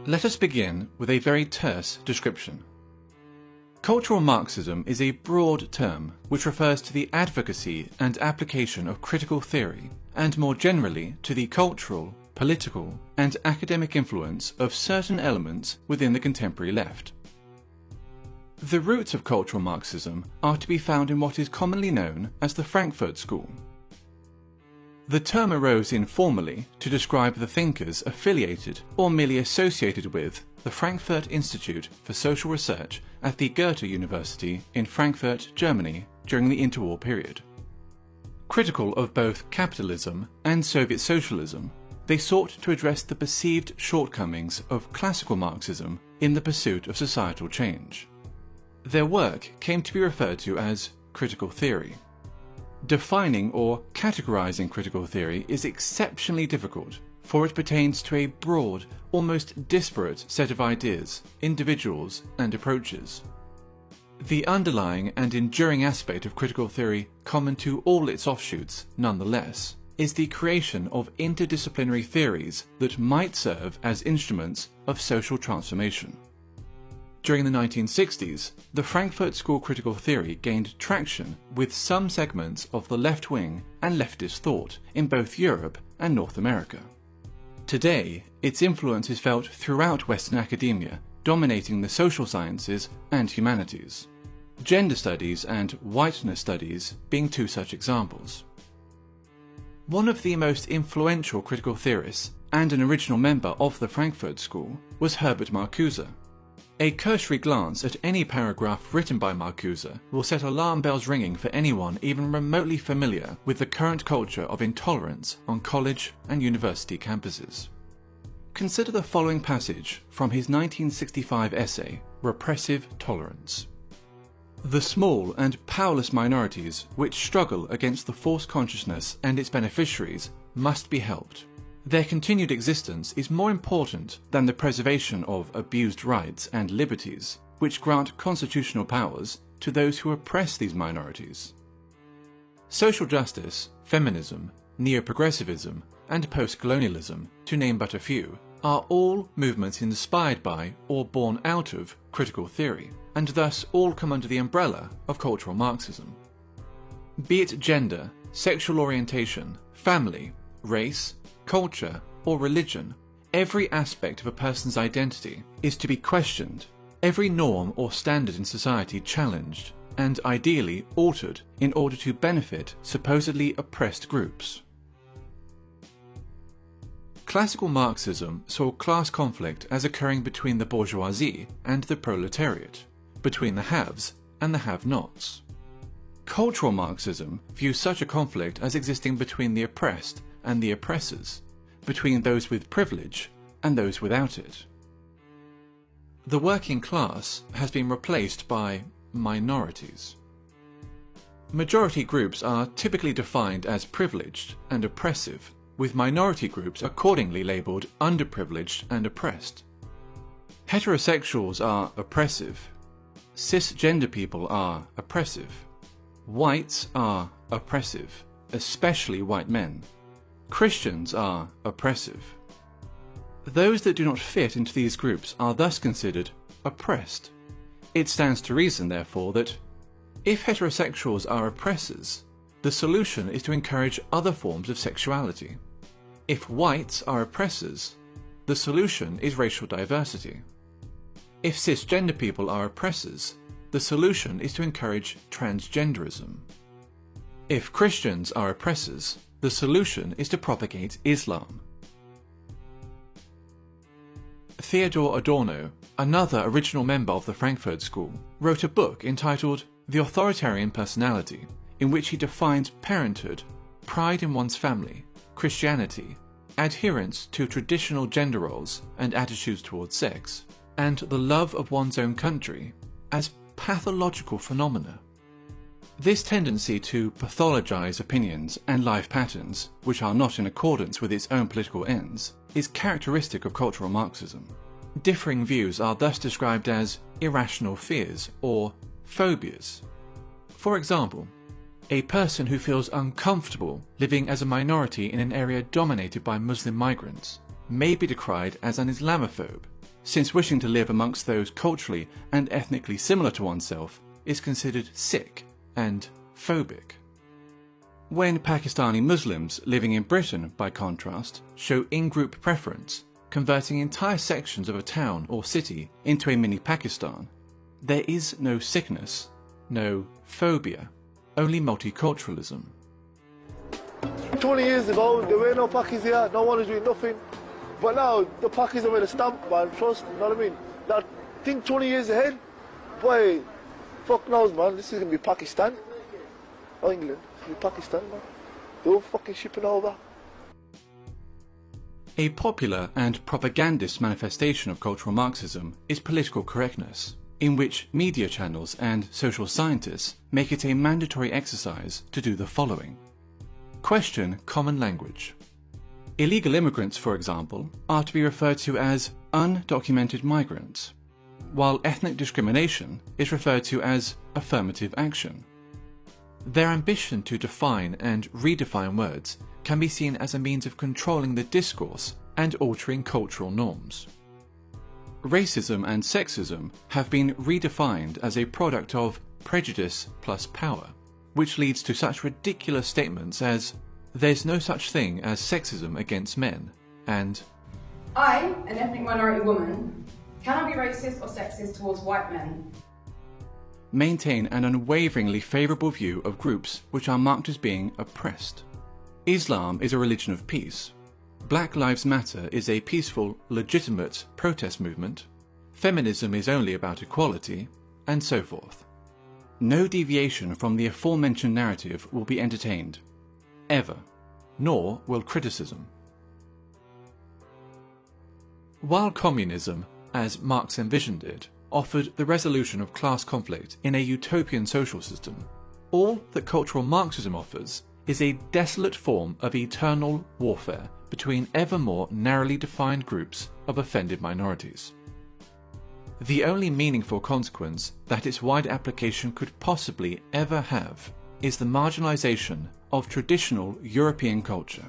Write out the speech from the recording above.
Let us begin with a very terse description. Cultural Marxism is a broad term which refers to the advocacy and application of critical theory, and more generally to the cultural, political, and academic influence of certain elements within the contemporary left. The roots of cultural Marxism are to be found in what is commonly known as the Frankfurt School. The term arose informally to describe the thinkers affiliated or merely associated with the Frankfurt Institute for Social Research at the Goethe University in Frankfurt, Germany during the interwar period. Critical of both capitalism and Soviet socialism, they sought to address the perceived shortcomings of classical Marxism in the pursuit of societal change. Their work came to be referred to as critical theory. Defining or categorizing critical theory is exceptionally difficult, for it pertains to a broad, almost disparate set of ideas, individuals, and approaches. The underlying and enduring aspect of critical theory, common to all its offshoots, nonetheless, is the creation of interdisciplinary theories that might serve as instruments of social transformation. During the 1960s, the Frankfurt School critical theory gained traction with some segments of the left-wing and leftist thought in both Europe and North America. Today, its influence is felt throughout Western academia, dominating the social sciences and humanities. Gender studies and whiteness studies being two such examples. One of the most influential critical theorists and an original member of the Frankfurt School was Herbert Marcuse. A cursory glance at any paragraph written by Marcuse will set alarm bells ringing for anyone even remotely familiar with the current culture of intolerance on college and university campuses. Consider the following passage from his 1965 essay, Repressive Tolerance. The small and powerless minorities which struggle against the false consciousness and its beneficiaries must be helped. Their continued existence is more important than the preservation of abused rights and liberties, which grant constitutional powers to those who oppress these minorities. Social justice, feminism, neo-progressivism, and post-colonialism, to name but a few, are all movements inspired by or born out of critical theory, and thus all come under the umbrella of cultural Marxism. Be it gender, sexual orientation, family, race, culture, or religion, every aspect of a person's identity is to be questioned, every norm or standard in society challenged, and ideally altered in order to benefit supposedly oppressed groups. Classical Marxism saw class conflict as occurring between the bourgeoisie and the proletariat, between the haves and the have-nots. Cultural Marxism views such a conflict as existing between the oppressed and the oppressors, between those with privilege and those without it. The working class has been replaced by minorities. Majority groups are typically defined as privileged and oppressive, with minority groups accordingly labelled underprivileged and oppressed. Heterosexuals are oppressive. Cisgender people are oppressive. Whites are oppressive, especially white men. Christians are oppressive. Those that do not fit into these groups are thus considered oppressed. It stands to reason, therefore, that if heterosexuals are oppressors, the solution is to encourage other forms of sexuality. If whites are oppressors, the solution is racial diversity. If cisgender people are oppressors, the solution is to encourage transgenderism. If Christians are oppressors, the solution is to propagate Islam. Theodor Adorno, another original member of the Frankfurt School, wrote a book entitled The Authoritarian Personality, in which he defined parenthood, pride in one's family, Christianity, adherence to traditional gender roles and attitudes towards sex, and the love of one's own country as pathological phenomena. This tendency to pathologize opinions and life patterns, which are not in accordance with its own political ends, is characteristic of cultural Marxism. Differing views are thus described as irrational fears or phobias. For example, a person who feels uncomfortable living as a minority in an area dominated by Muslim migrants may be decried as an Islamophobe, since wishing to live amongst those culturally and ethnically similar to oneself is considered sick and phobic. When Pakistani Muslims living in Britain, by contrast, show in-group preference, converting entire sections of a town or city into a mini Pakistan, there is no sickness, no phobia, only multiculturalism. 20 years ago, there were no Pakis here, no one was doing nothing. But now, the Pakis are with a stamp, man, trust, you know what I mean? Now, think 20 years ahead, boy, fuck knows, man, this is going to be Pakistan. Or England, it's going to be Pakistan, man. They're all fucking shipping over. A popular and propagandist manifestation of cultural Marxism is political correctness, in which media channels and social scientists make it a mandatory exercise to do the following. Question common language. Illegal immigrants, for example, are to be referred to as undocumented migrants, while ethnic discrimination is referred to as affirmative action. Their ambition to define and redefine words can be seen as a means of controlling the discourse and altering cultural norms. Racism and sexism have been redefined as a product of prejudice plus power, which leads to such ridiculous statements as, "There's no such thing as sexism against men," and "I, an ethnic minority woman, cannot be racist or sexist towards white men." Maintain an unwaveringly favourable view of groups which are marked as being oppressed. Islam is a religion of peace. Black Lives Matter is a peaceful, legitimate protest movement. Feminism is only about equality, and so forth. No deviation from the aforementioned narrative will be entertained, ever, nor will criticism. While communism, as Marx envisioned it, offered the resolution of class conflict in a utopian social system, all that cultural Marxism offers is a desolate form of eternal warfare between ever more narrowly defined groups of offended minorities. The only meaningful consequence that its wide application could possibly ever have is the marginalization of traditional European culture.